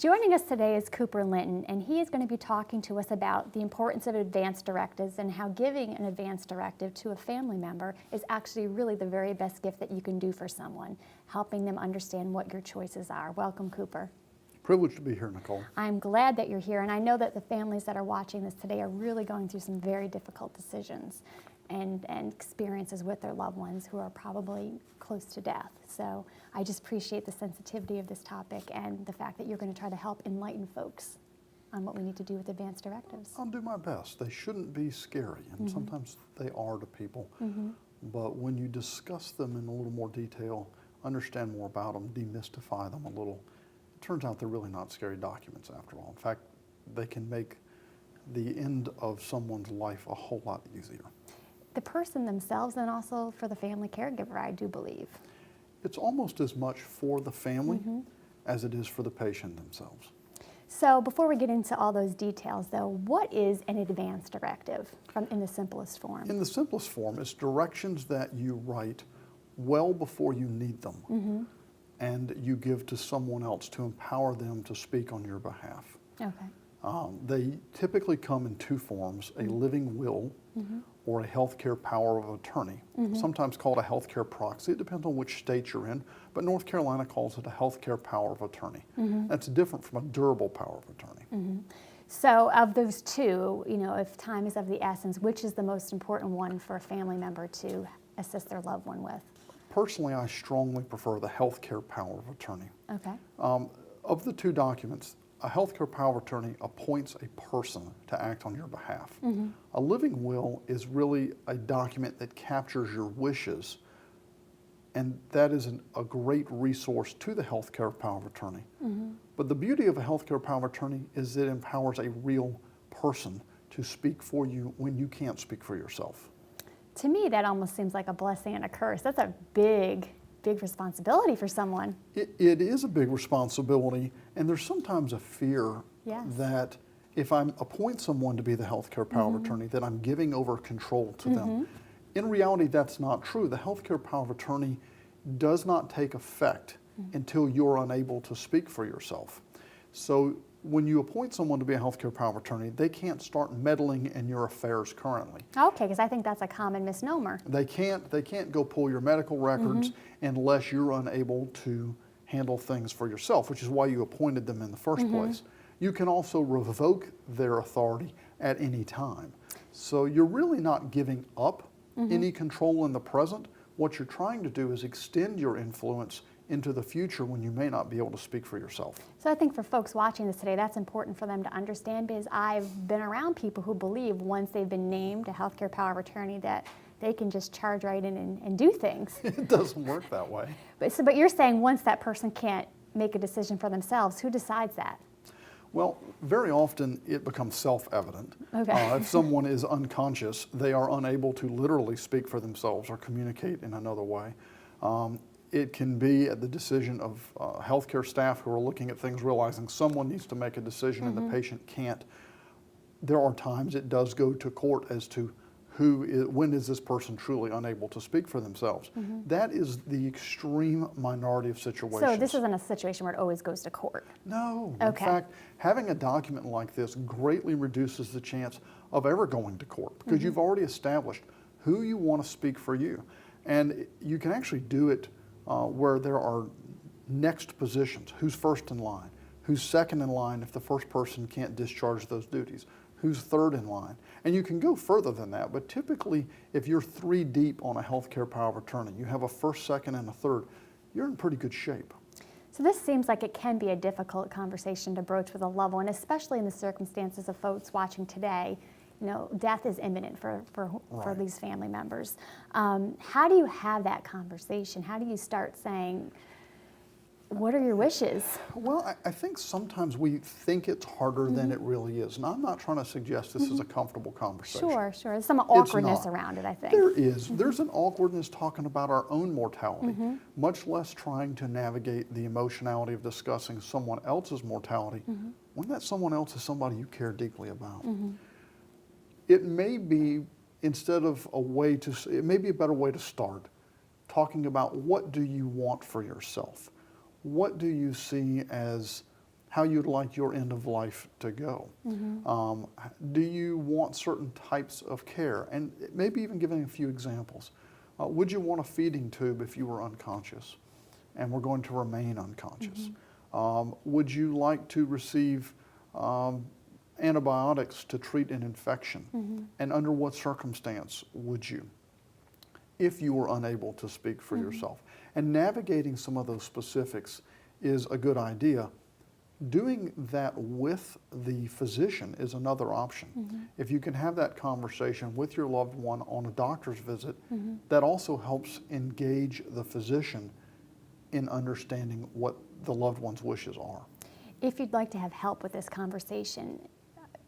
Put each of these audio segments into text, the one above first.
Joining us today is Cooper Linton, and he is going to be talking to us about the importance of advance directives and how giving an advance directive to a family member is actually really the very best gift that you can do for someone, helping them understand what your choices are. Welcome, Cooper. Privileged to be here, Nicole. I'm glad that you're here, and I know that the families that are watching this today are really going through some very difficult decisions and experiences with their loved ones who are probably close to death. So I just appreciate the sensitivity of this topic and the fact that you're going to try to help enlighten folks on what we need to do with advance directives. I'll do my best. They shouldn't be scary, and sometimes they are to people. But when you discuss them in a little more detail, understand more about them, demystify them a little, it turns out they're really not scary documents after all. In fact, they can make the end of someone's life a whole lot easier. The person themselves and also for the family caregiver, I do believe. It's almost as much for the family as it is for the patient themselves. So before we get into all those details though, what is an advance directive in the simplest form? In the simplest form, it's directions that you write well before you need them and you give to someone else to empower them to speak on your behalf. Okay. They typically come in two forms, a living will or a healthcare power of attorney, sometimes called a healthcare proxy. It depends on which state you're in, but North Carolina calls it a healthcare power of attorney. That's different from a durable power of attorney. So of those two, you know, if time is of the essence, which is the most important one for a family member to assist their loved one with? Personally, I strongly prefer the healthcare power of attorney. Okay. Of the two documents, a healthcare power of attorney appoints a person to act on your behalf. A living will is really a document that captures your wishes, and that is a great resource to the healthcare power of attorney. But the beauty of a healthcare power of attorney is it empowers a real person to speak for you when you can't speak for yourself. To me, that almost seems like a blessing and a curse. That's a big responsibility for someone. It is a big responsibility, and there's sometimes a fear that if I appoint someone to be the healthcare power of attorney, that I'm giving over control to them. In reality, that's not true. The healthcare power of attorney does not take effect until you're unable to speak for yourself. So when you appoint someone to be a healthcare power of attorney, they can't start meddling in your affairs currently. Okay, because I think that's a common misnomer. They can't go pull your medical records unless you're unable to handle things for yourself, which is why you appointed them in the first place. You can also revoke their authority at any time. So you're really not giving up any control in the present. What you're trying to do is extend your influence into the future when you may not be able to speak for yourself. So I think for folks watching this today, that's important for them to understand, because I've been around people who believe once they've been named a healthcare power of attorney that they can just charge right in and do things. It doesn't work that way. But you're saying once that person can't make a decision for themselves, who decides that? Well, very often it becomes self-evident. Okay. If someone is unconscious, they are unable to literally speak for themselves or communicate in another way. It can be at the decision of healthcare staff who are looking at things, realizing someone needs to make a decision and the patient can't. There are times it does go to court as to when is this person truly unable to speak for themselves. That is the extreme minority of situations. So this isn't a situation where it always goes to court? No. Okay. In fact, having a document like this greatly reduces the chance of ever going to court, because you've already established who you want to speak for you. And you can actually do it where there are next positions. Who's first in line? Who's second in line if the first person can't discharge those duties? Who's third in line? And you can go further than that, but typically if you're 3 deep on a healthcare power of attorney, you have a first, second, and a third, you're in pretty good shape. So this seems like it can be a difficult conversation to broach with a loved one, especially in the circumstances of folks watching today. You know, death is imminent for these family members. How do you have that conversation? How do you start saying, what are your wishes? Well, I think sometimes we think it's harder than it really is. And I'm not trying to suggest this is a comfortable conversation. Sure. There's some awkwardness around it, I think. There is. There's an awkwardness talking about our own mortality, much less trying to navigate the emotionality of discussing someone else's mortality when that someone else is somebody you care deeply about. It may be, it may be a better way to start talking about what do you want for yourself? What do you see as how you'd like your end of life to go. Do you want certain types of care? And maybe even giving a few examples. Would you want a feeding tube if you were unconscious and were going to remain unconscious? Would you like to receive antibiotics to treat an infection? And under what circumstance would you, if you were unable to speak for yourself? And navigating some of those specifics is a good idea. Doing that with the physician is another option. If you can have that conversation with your loved one on a doctor's visit, that also helps engage the physician in understanding what the loved one's wishes are. If you'd like to have help with this conversation,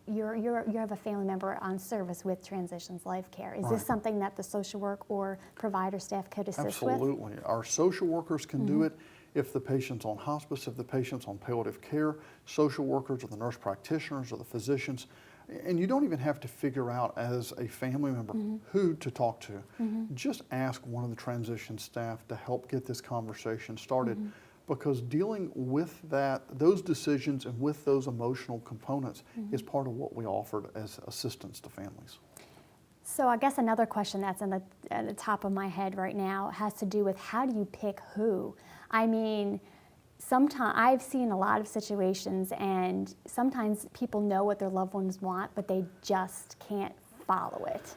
you have a family member on service with Transitions Life Care. Is this something that the social work or provider staff could assist with? Absolutely. Our social workers can do it. If the patient's on hospice, if the patient's on palliative care, social workers or the nurse practitioners or the physicians, and you don't even have to figure out as a family member who to talk to. Just ask one of the transition staff to help get this conversation started, because dealing with those decisions and with those emotional components is part of what we offered as assistance to families. So I guess another question that's at the top of my head right now has to do with, how do you pick who? I mean, sometimes I've seen a lot of situations, and sometimes people know what their loved ones want, but they just can't follow it.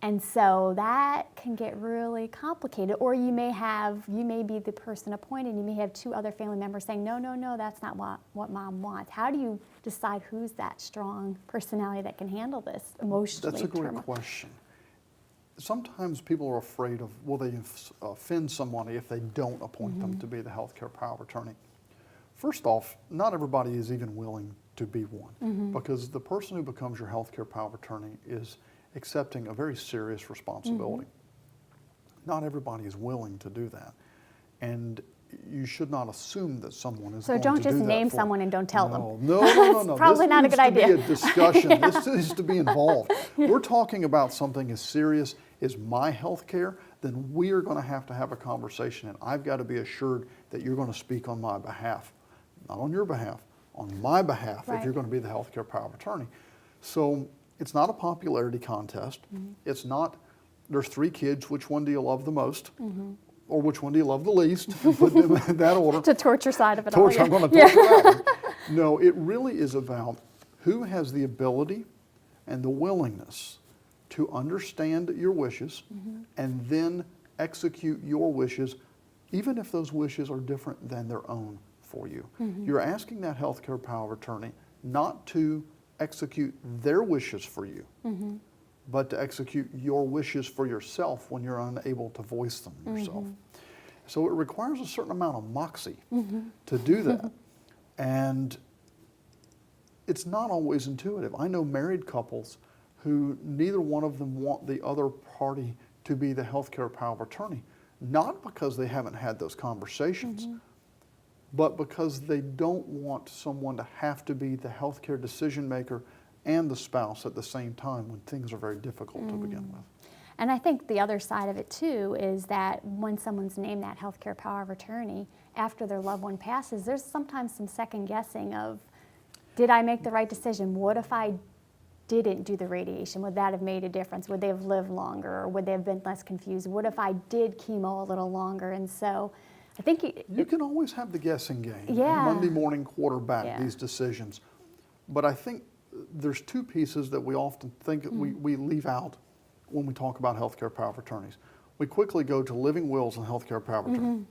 And so that can get really complicated. Or you may be the person appointed, and you may have two other family members saying, no, that's not what mom wants. How do you decide who's that strong personality that can handle this emotionally? That's a great question. Sometimes people are afraid of, will they offend somebody if they don't appoint them to be the healthcare power of attorney? First off, not everybody is even willing to be one, because the person who becomes your healthcare power of attorney is accepting a very serious responsibility. Not everybody is willing to do that, and you should not assume that someone is going to do that. So don't just name someone and don't tell them. No. Probably not a good idea. This needs to be a discussion. This needs to be involved. We're talking about something as serious as my health care, then we are going to have a conversation, and I've got to be assured that you're going to speak on my behalf. Not on your behalf, on my behalf, if you're going to be the healthcare power of attorney. So it's not a popularity contest. It's not, there's 3 kids, which one do you love the most? Or which one do you love the least? And put them in that order. The torture side of it all. I'm going to torture that one. No, it really is about who has the ability and the willingness to understand your wishes and then execute your wishes, even if those wishes are different than their own for you. You're asking that healthcare power of attorney not to execute their wishes for you, but to execute your wishes for yourself when you're unable to voice them yourself. So it requires a certain amount of moxie to do that. And it's not always intuitive. I know married couples who neither one of them want the other party to be the healthcare power of attorney, not because they haven't had those conversations, but because they don't want someone to have to be the healthcare decision maker and the spouse at the same time when things are very difficult to begin with. And I think the other side of it too is that when someone's named that healthcare power of attorney, after their loved one passes, there's sometimes some second guessing of, did I make the right decision? What if I didn't do the radiation? Would that have made a difference? Would they have lived longer, or would they have been less confused? What if I did chemo a little longer? And so I think you can always have the guessing game. Yeah. Monday morning quarterback these decisions. But I think there's 2 pieces that we often think we leave out when we talk about healthcare power of attorneys. We quickly go to living wills and healthcare power of attorney.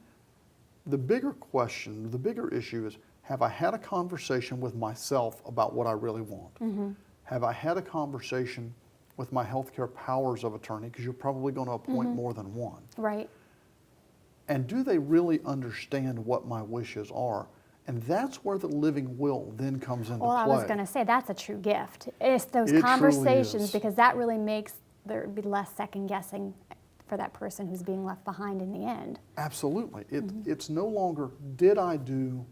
The bigger question, the bigger issue is, have I had a conversation with myself about what I really want? Have I had a conversation with my healthcare powers of attorney, because you're probably going to appoint more than one. Right. And do they really understand what my wishes are? And that's where the living will then comes into play. Well, I was going to say, that's a true gift. It's those It conversations, truly is. because that really makes there be less second guessing for that person who's being left behind in the end. Absolutely. It's no longer, did I do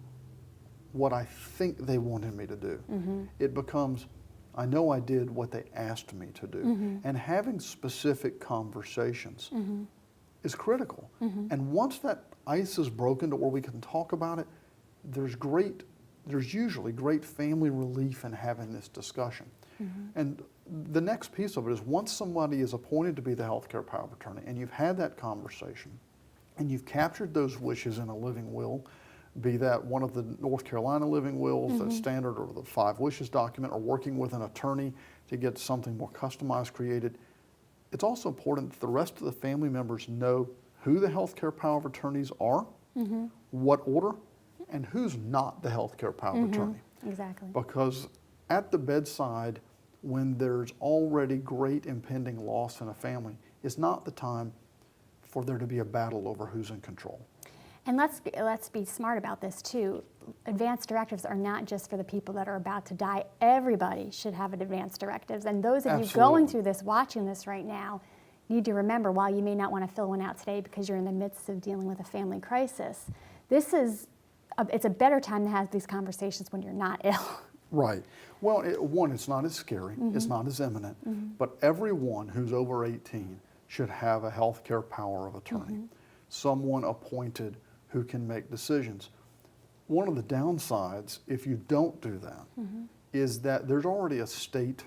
what I think they wanted me to do? It becomes, I know I did what they asked me to do. And having specific conversations is critical. And once that ice is broken to where we can talk about it, there's great there's usually great family relief in having this discussion. And the next piece of it is once somebody is appointed to be the healthcare power of attorney and you've had that conversation and you've captured those wishes in a living will, be that one of the North Carolina living wills, the standard or the 5 wishes document, or working with an attorney to get something more customized created, it's also important that the rest of the family members know who the healthcare power of attorneys are, what order, and who's not the healthcare power of attorney. Exactly. Because at the bedside, when there's already great impending loss in a family, is not the time for there to be a battle over who's in control. And let's be smart about this too. Advanced directives are not just for the people that are about to die. Everybody should have an advanced directives. And those of you going through this, watching this right now, need to remember, while you may not want to fill one out today because you're in the midst of dealing with a family crisis, it's a better time to have these conversations when you're not ill. Right. Well, one, it's not as scary, it's not as imminent, but everyone who's over 18 should have a healthcare power of attorney, someone appointed who can make decisions. One of the downsides, if you don't do that, is that there's already a state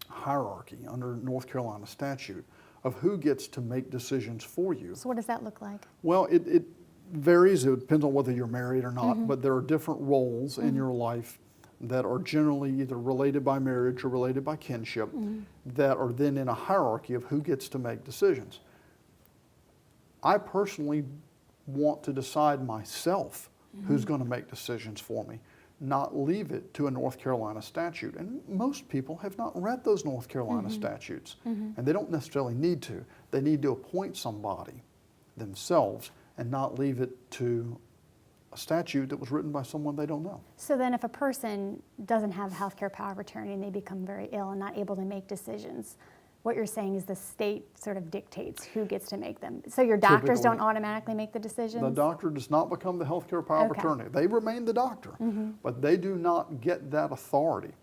hierarchy under North Carolina statute of who gets to make decisions for you. So what does that look like? Well, it varies. It depends on whether you're married or not, but there are different roles in your life that are generally either related by marriage or related by kinship that are then in a hierarchy of who gets to make decisions. I personally want to decide myself who's going to make decisions for me, not leave it to a North Carolina statute. And most people have not read those North Carolina statutes, and they don't necessarily need to. They need to appoint somebody themselves and not leave it to a statute that was written by someone they don't know. So then if a person doesn't have healthcare power of attorney and they become very ill and not able to make decisions, what you're saying is the state sort of dictates who gets to make them. So your doctors don't automatically make the decisions? The doctor does not become the healthcare power of attorney. They remain the doctor, but they do not get that authority.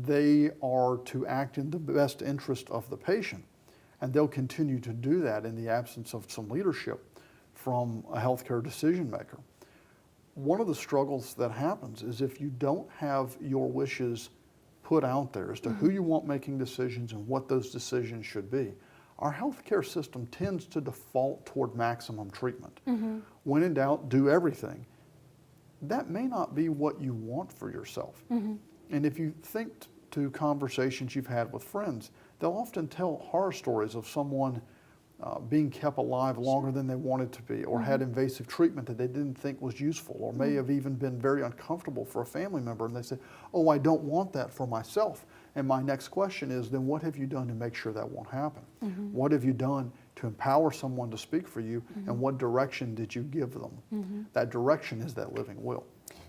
They are to act in the best interest of the patient, and they'll continue to do that in the absence of some leadership from a healthcare decision maker. One of the struggles that happens is if you don't have your wishes put out there as to who you want making decisions and what those decisions should be, our healthcare system tends to default toward maximum treatment. When in doubt, do everything. That may not be what you want for yourself. And if you think to conversations you've had with friends, they'll often tell horror stories of someone being kept alive longer than they wanted to be, or had invasive treatment that they didn't think was useful, or may have even been very uncomfortable for a family member, and they say, oh, I don't want that for myself. And my next question is, then what have you done to make sure that won't happen? What have you done to empower someone to speak for you, and what direction did you give them? That direction is that living will.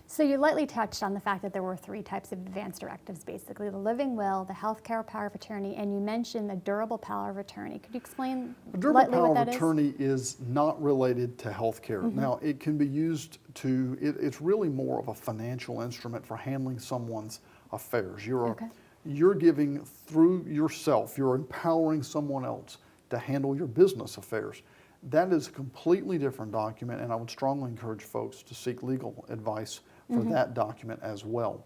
So you lightly touched on the fact that there were 3 types of advanced directives, basically: the living will, the healthcare power of attorney, and you mentioned the durable power of attorney. Could you explain lightly what that is? The durable power of attorney is not related to healthcare. Now, it can be used to, it's really more of a financial instrument for handling someone's affairs. You're giving through yourself, you're empowering someone else to handle your business affairs. That is a completely different document, and I would strongly encourage folks to seek legal advice for that document as well.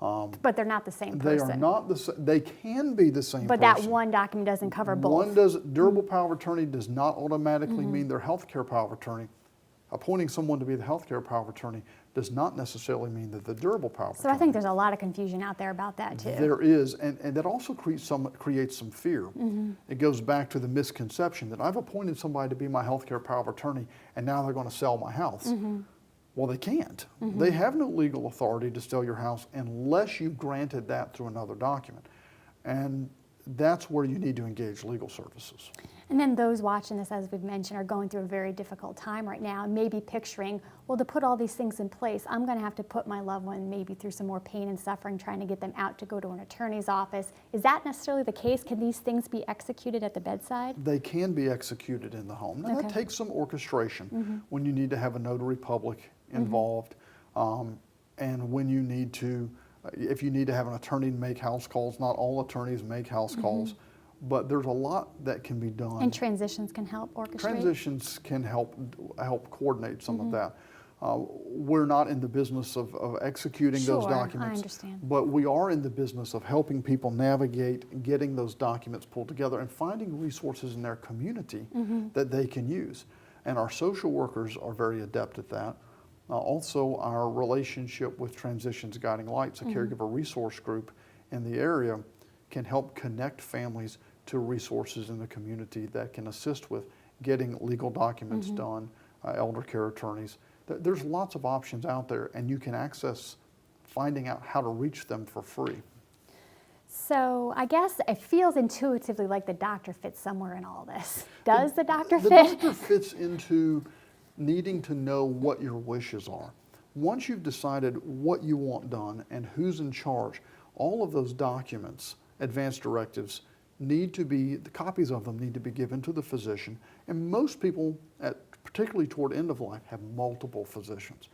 But they're not the same person. They are not the same. They can be the same but person. that one document doesn't cover both. Durable power of attorney does not automatically mean their healthcare power of attorney. Appointing someone to be the healthcare power of attorney does not necessarily mean that the durable power of attorney. So I think there's a lot of confusion out there about that too. There is, and that also creates some fear. It goes back to the misconception that I've appointed somebody to be my healthcare power of attorney, and now they're going to sell my house. Well, they can't. They have no legal authority to sell your house unless you've granted that through another document. And that's where you need to engage legal services. And then those watching this, as we've mentioned, are going through a very difficult time right now and maybe picturing, well, to put all these things in place, I'm going to have to put my loved one maybe through some more pain and suffering, trying to get them out to go to an attorney's office. Is that necessarily the case? Can these things be executed at the bedside? They can be executed in the home. Now, that takes some orchestration when you need to have a notary public involved, and when you need to, if you need to have an attorney make house calls. Not all attorneys make house calls, but there's a lot that can be done. And transitions can help orchestrate? Transitions can help coordinate some of that. We're not in the business of executing those Sure, documents. I understand. But we are in the business of helping people navigate getting those documents pulled together and finding resources in their community that they can use. And our social workers are very adept at that. Also, our relationship with Transitions Guiding Lights, a caregiver resource group in the area, can help connect families to resources in the community that can assist with getting legal documents done, elder care attorneys. There's lots of options out there, and you can access finding out how to reach them for free. So I guess it feels intuitively like the doctor fits somewhere in all this. Does the doctor The fit? doctor fits into needing to know what your wishes are. Once you've decided what you want done and who's in charge, all of those documents, advanced directives, the copies of them need to be given to the physician. And most people, particularly toward end of life, have multiple physicians.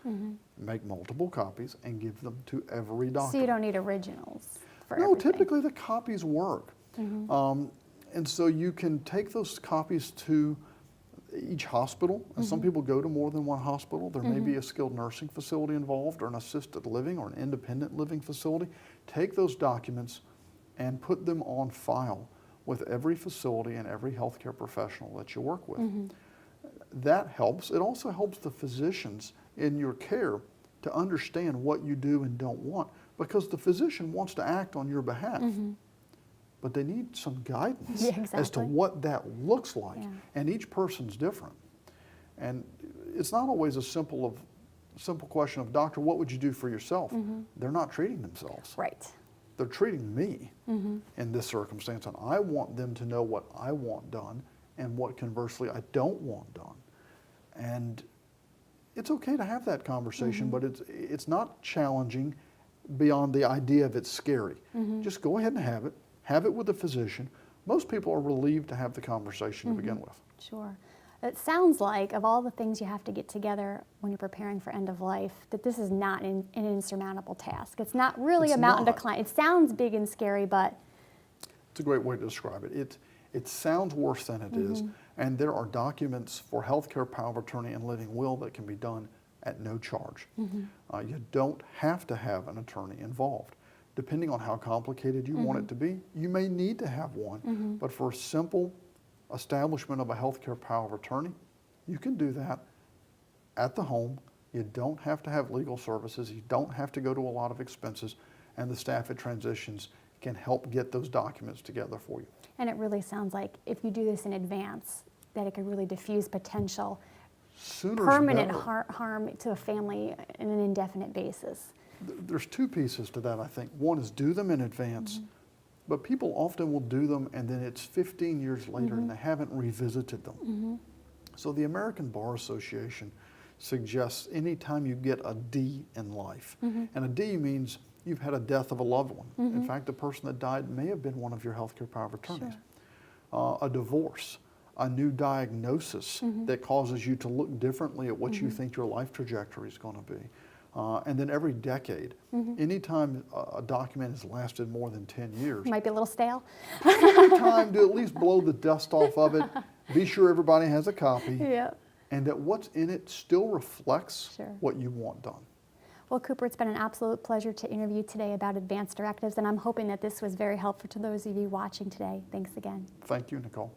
Make multiple copies and give them to every doctor. So you don't need originals for No, everything. typically the copies work. And so you can take those copies to each hospital, and some people go to more than one hospital. There may be a skilled nursing facility involved, or an assisted living, or an independent living facility. Take those documents and put them on file with every facility and every healthcare professional that you work with. That helps. It also helps the physicians in your care to understand what you do and don't want, because the physician wants to act on your behalf. But they need some guidance Yeah, as to exactly. what that looks like. Yeah. And each person's different. And it's not always a simple question of, doctor, what would you do for yourself? They're not treating themselves. Right. They're treating me in this circumstance, and I want them to know what I want done and what, conversely, I don't want done. And it's okay to have that conversation, but it's not challenging beyond the idea of it's scary. Just go ahead and have it with the physician. Most people are relieved to have the conversation to begin with. Sure. It sounds like, of all the things you have to get together when you're preparing for end of life, that this is not an insurmountable task. It's not really It's a mountain to not. climb. It sounds big and scary, but It's a great way to describe it. It sounds worse than it is, and there are documents for healthcare power of attorney and living will that can be done at no charge. You don't have to have an attorney involved. Depending on how complicated you want it to be, you may need to have one, but for a simple establishment of a healthcare power of attorney, you can do that at the home. You don't have to have legal services. You don't have to go to a lot of expenses, and the staff at Transitions can help get those documents together for you. and it really sounds like if you do this in advance, that it could really diffuse potential Sooner is permanent better. harm to a family on an indefinite basis. There's two pieces to that, I think. One is do them in advance, but people often will do them and then it's 15 years later and they haven't revisited them. So the American Bar Association suggests anytime you get a D in life, and a D means you've had a death of a loved one. In fact, the person that died may have been one of your healthcare power of attorneys. A divorce, a new diagnosis that causes you to look differently at what you think your life trajectory is going to be. And then every decade, anytime a document has lasted more than 10 years, Might be a little stale. time to at least blow the dust off of it, be sure everybody has a copy, Yeah. and that what's in it still reflects Sure. what you want done. Well, Cooper, it's been an absolute pleasure to interview today about advanced directives, and I'm hoping that this was very helpful to those of you watching today. Thanks again. Thank you, Nicole.